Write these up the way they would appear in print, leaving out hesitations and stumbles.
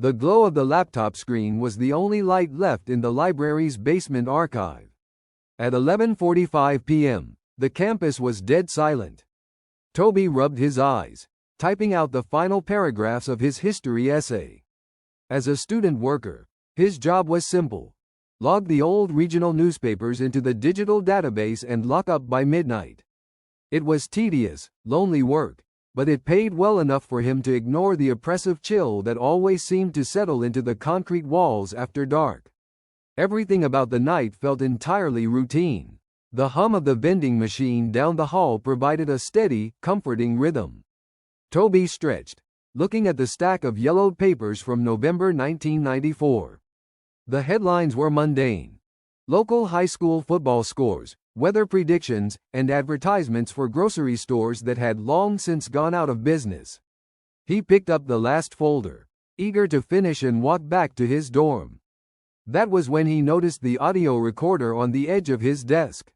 The glow of the laptop screen was the only light left in the library's basement archive. At 11:45 p.m., the campus was dead silent. Toby rubbed his eyes, typing out the final paragraphs of his history essay. As a student worker, his job was simple: log the old regional newspapers into the digital database and lock up by midnight. It was tedious, lonely work, but it paid well enough for him to ignore the oppressive chill that always seemed to settle into the concrete walls after dark. Everything about the night felt entirely routine. The hum of the vending machine down the hall provided a steady, comforting rhythm. Toby stretched, looking at the stack of yellowed papers from November 1994. The headlines were mundane: local high school football scores, weather predictions, and advertisements for grocery stores that had long since gone out of business. He picked up the last folder, eager to finish and walk back to his dorm. That was when he noticed the audio recorder on the edge of his desk.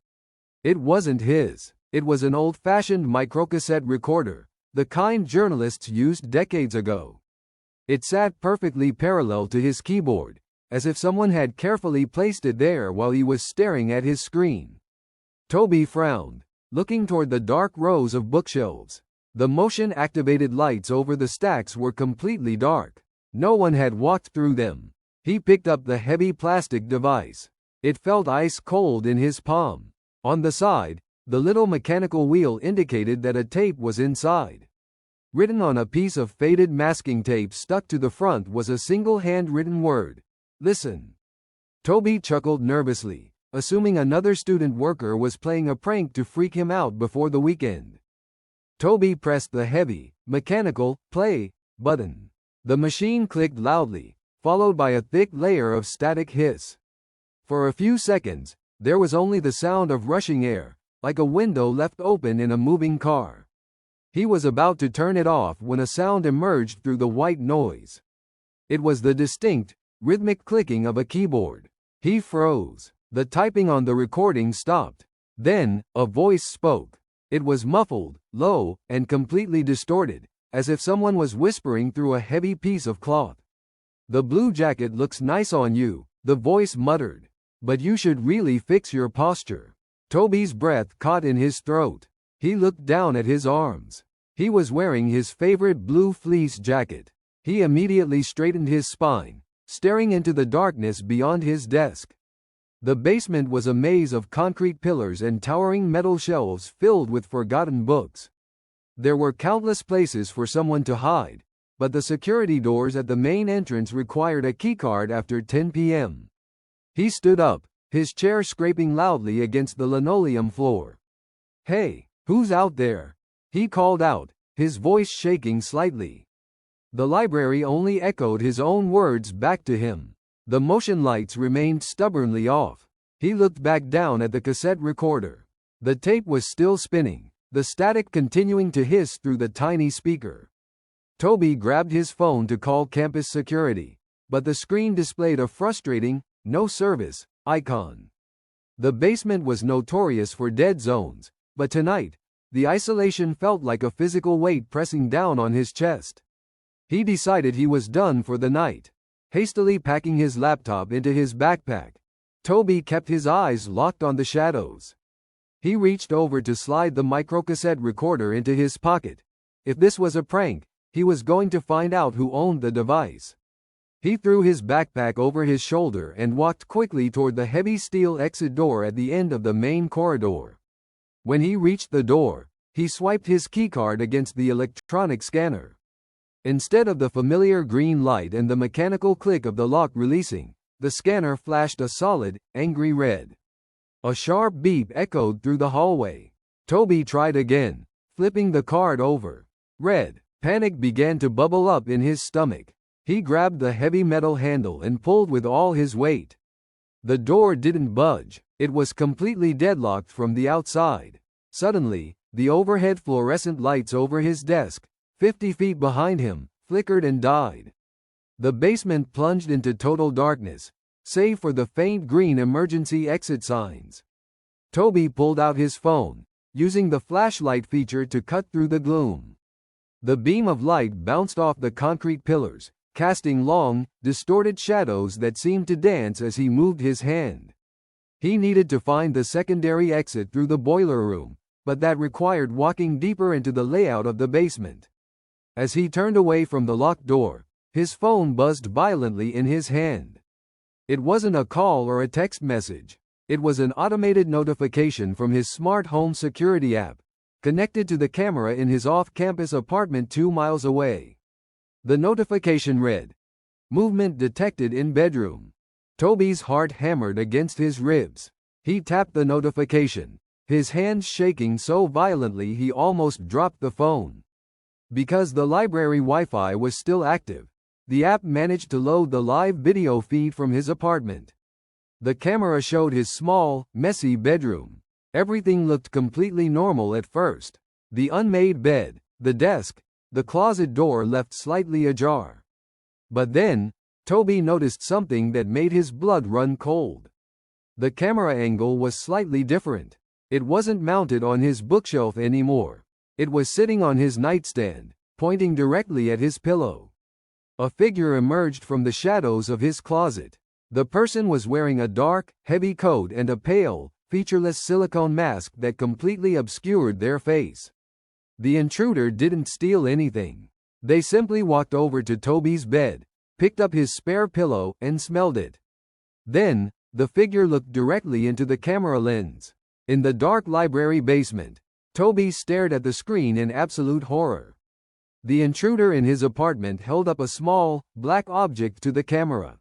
It wasn't his. It was an old-fashioned microcassette recorder, the kind journalists used decades ago. It sat perfectly parallel to his keyboard, as if someone had carefully placed it there while he was staring at his screen. Toby frowned, looking toward the dark rows of bookshelves. The motion-activated lights over the stacks were completely dark. No one had walked through them. He picked up the heavy plastic device. It felt ice-cold in his palm. On the side, the little mechanical wheel indicated that a tape was inside. Written on a piece of faded masking tape stuck to the front was a single hand-written word: "Listen." Toby chuckled nervously, assuming another student worker was playing a prank to freak him out before the weekend. Toby pressed the heavy, mechanical, play button. The machine clicked loudly, followed by a thick layer of static hiss. For a few seconds, there was only the sound of rushing air, like a window left open in a moving car. He was about to turn it off when a sound emerged through the white noise. It was the distinct, rhythmic clicking of a keyboard. He froze. The typing on the recording stopped. Then, a voice spoke. It was muffled, low, and completely distorted, as if someone was whispering through a heavy piece of cloth. "The blue jacket looks nice on you," the voice muttered. "But you should really fix your posture." Toby's breath caught in his throat. He looked down at his arms. He was wearing his favorite blue fleece jacket. He immediately straightened his spine, staring into the darkness beyond his desk. The basement was a maze of concrete pillars and towering metal shelves filled with forgotten books. There were countless places for someone to hide, but the security doors at the main entrance required a keycard after 10 p.m. He stood up, his chair scraping loudly against the linoleum floor. "Hey, who's out there?" he called out, his voice shaking slightly. The library only echoed his own words back to him. The motion lights remained stubbornly off. He looked back down at the cassette recorder. The tape was still spinning, the static continuing to hiss through the tiny speaker. Toby grabbed his phone to call campus security, but the screen displayed a frustrating, "No service" icon. The basement was notorious for dead zones, but tonight, the isolation felt like a physical weight pressing down on his chest. He decided he was done for the night. Hastily packing his laptop into his backpack, Toby kept his eyes locked on the shadows. He reached over to slide the microcassette recorder into his pocket. If this was a prank, he was going to find out who owned the device. He threw his backpack over his shoulder and walked quickly toward the heavy steel exit door at the end of the main corridor. When he reached the door, he swiped his keycard against the electronic scanner. Instead of the familiar green light and the mechanical click of the lock releasing, the scanner flashed a solid, angry red. A sharp beep echoed through the hallway. Toby tried again, flipping the card over. Red. Panic began to bubble up in his stomach. He grabbed the heavy metal handle and pulled with all his weight. The door didn't budge. It was completely deadlocked from the outside. Suddenly, the overhead fluorescent lights over his desk, 50 feet behind him, flickered and died. The basement plunged into total darkness, save for the faint green emergency exit signs. Toby pulled out his phone, using the flashlight feature to cut through the gloom. The beam of light bounced off the concrete pillars, casting long, distorted shadows that seemed to dance as he moved his hand. He needed to find the secondary exit through the boiler room, but that required walking deeper into the layout of the basement. As he turned away from the locked door, his phone buzzed violently in his hand. It wasn't a call or a text message. It was an automated notification from his smart home security app, connected to the camera in his off-campus apartment 2 miles away. The notification read, "Movement detected in bedroom." Toby's heart hammered against his ribs. He tapped the notification, his hands shaking so violently he almost dropped the phone. Because the library Wi-Fi was still active, the app managed to load the live video feed from his apartment. The camera showed his small, messy bedroom. Everything looked completely normal at first. The unmade bed, the desk, the closet door left slightly ajar. But then, Toby noticed something that made his blood run cold. The camera angle was slightly different. It wasn't mounted on his bookshelf anymore. It was sitting on his nightstand, pointing directly at his pillow. A figure emerged from the shadows of his closet. The person was wearing a dark, heavy coat and a pale, featureless silicone mask that completely obscured their face. The intruder didn't steal anything. They simply walked over to Toby's bed, picked up his spare pillow, and smelled it. Then, the figure looked directly into the camera lens. In the dark library basement, Toby stared at the screen in absolute horror. The intruder in his apartment held up a small, black object to the camera.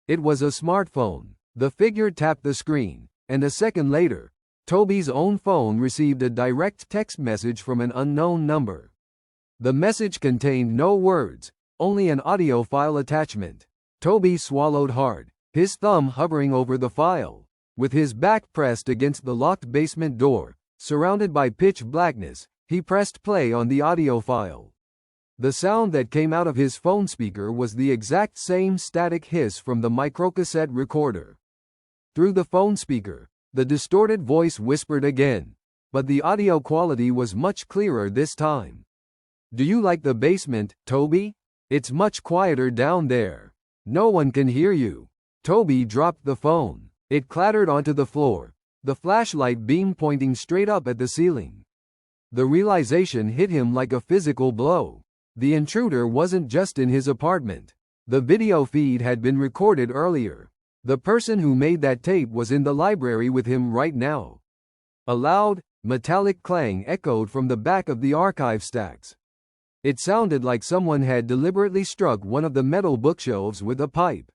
It was a smartphone. The figure tapped the screen, and a second later, Toby's own phone received a direct text message from an unknown number. The message contained no words, only an audio file attachment. Toby swallowed hard, his thumb hovering over the file. With his back pressed against the locked basement door, surrounded by pitch blackness, he pressed play on the audio file. The sound that came out of his phone speaker was the exact same static hiss from the microcassette recorder. Through the phone speaker, the distorted voice whispered again, but the audio quality was much clearer this time. "Do you like the basement, Toby? It's much quieter down there. No one can hear you." Toby dropped the phone. It clattered onto the floor, the flashlight beam pointing straight up at the ceiling. The realization hit him like a physical blow. The intruder wasn't just in his apartment. The video feed had been recorded earlier. The person who made that tape was in the library with him right now. A loud, metallic clang echoed from the back of the archive stacks. It sounded like someone had deliberately struck one of the metal bookshelves with a pipe.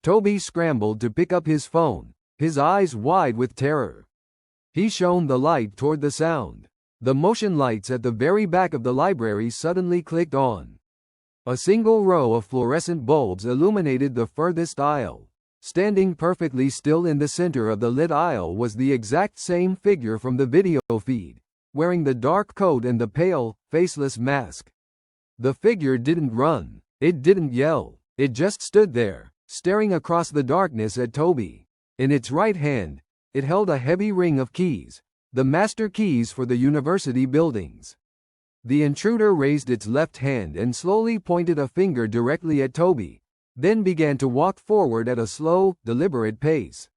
Toby scrambled to pick up his phone, his eyes wide with terror. He shone the light toward the sound. The motion lights at the very back of the library suddenly clicked on. A single row of fluorescent bulbs illuminated the furthest aisle. Standing perfectly still in the center of the lit aisle was the exact same figure from the video feed, wearing the dark coat and the pale, faceless mask. The figure didn't run. It didn't yell. It just stood there, staring across the darkness at Toby. In its right hand, it held a heavy ring of keys, the master keys for the university buildings. The intruder raised its left hand and slowly pointed a finger directly at Toby, then began to walk forward at a slow, deliberate pace.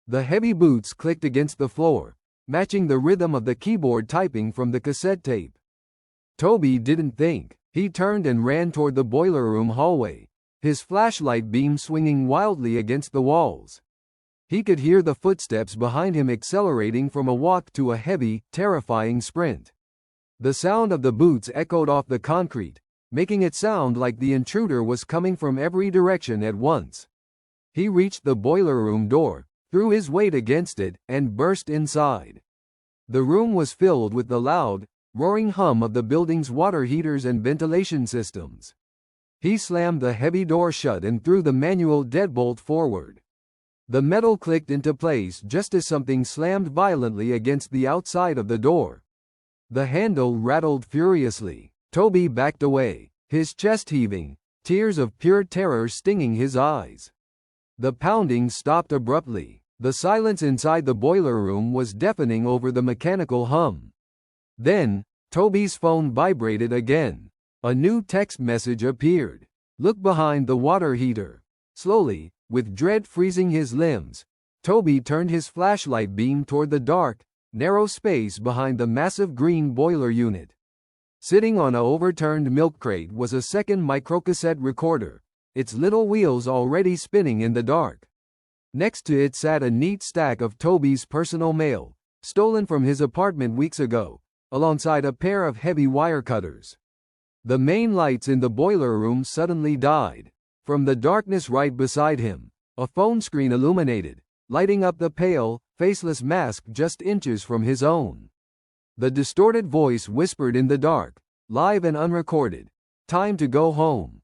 The heavy boots clicked against the floor, matching the rhythm of the keyboard typing from the cassette tape. Toby didn't think. He turned and ran toward the boiler room hallway, his flashlight beam swinging wildly against the walls. He could hear the footsteps behind him accelerating from a walk to a heavy, terrifying sprint. The sound of the boots echoed off the concrete, making it sound like the intruder was coming from every direction at once. He reached the boiler room door, threw his weight against it, and burst inside. The room was filled with the loud, roaring hum of the building's water heaters and ventilation systems. He slammed the heavy door shut and threw the manual deadbolt forward. The metal clicked into place just as something slammed violently against the outside of the door. The handle rattled furiously. Toby backed away, his chest heaving, tears of pure terror stinging his eyes. The pounding stopped abruptly. The silence inside the boiler room was deafening over the mechanical hum. Then, Toby's phone vibrated again. A new text message appeared. Look behind the water heater. Slowly, with dread freezing his limbs, Toby turned his flashlight beam toward the dark, narrow space behind the massive green boiler unit. Sitting on a overturned milk crate was a second microcassette recorder, its little wheels already spinning in the dark. Next to it sat a neat stack of Toby's personal mail, stolen from his apartment weeks ago, alongside a pair of heavy wire cutters. The main lights in the boiler room suddenly died. From the darkness right beside him, a phone screen illuminated, lighting up the pale, faceless mask just inches from his own. The distorted voice whispered in the dark, live and unrecorded, "Time to go home."